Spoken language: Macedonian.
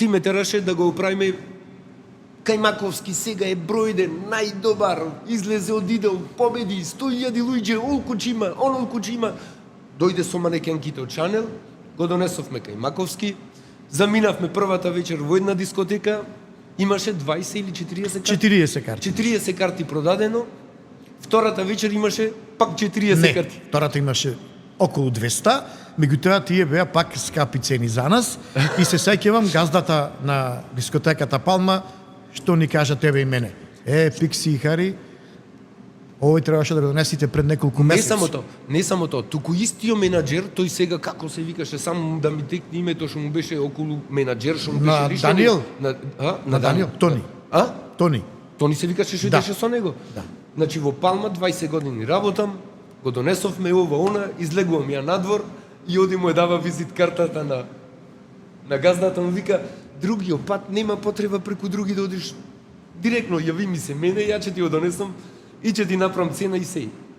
ти ме тераше да го оправиме Кајмаковски сега е бројден, најдобар, излезе од идол, победи, 100.000 луѓе, олкучима, онолкучима. Дојде со манекенките од Шанел, го донесовме Кајмаковски, заминавме првата вечер во една дискотека, имаше 20 или 40 карти. 40 карти. 40 карти продадено, втората вечер имаше пак 40 Не, карти. втората имаше околу 200, меѓутоа тие беа пак скапи цени за нас и се сеќавам газдата на дискотеката Палма што ни кажа тебе и мене. Пикси и Хари, овој требаше да го донесите пред неколку месеци. Не само тоа, туку истиот менаџер, тој сега како се викаше, само да ми текне името што му беше околу менаџер, што му беше лично. Даниел? На Даниел. Тони. Тони. Тони се викаше што идеше со него. Да. Значи во Палма 20 години работам, го донесовме ова она, излегувам ја надвор и оди му ја дава визит картата на газдата, му вика другиот пат нема потреба преку други да одиш директно, јави ми се мене, ја ќе ти го донесам и ќе ти направам цена и сеј.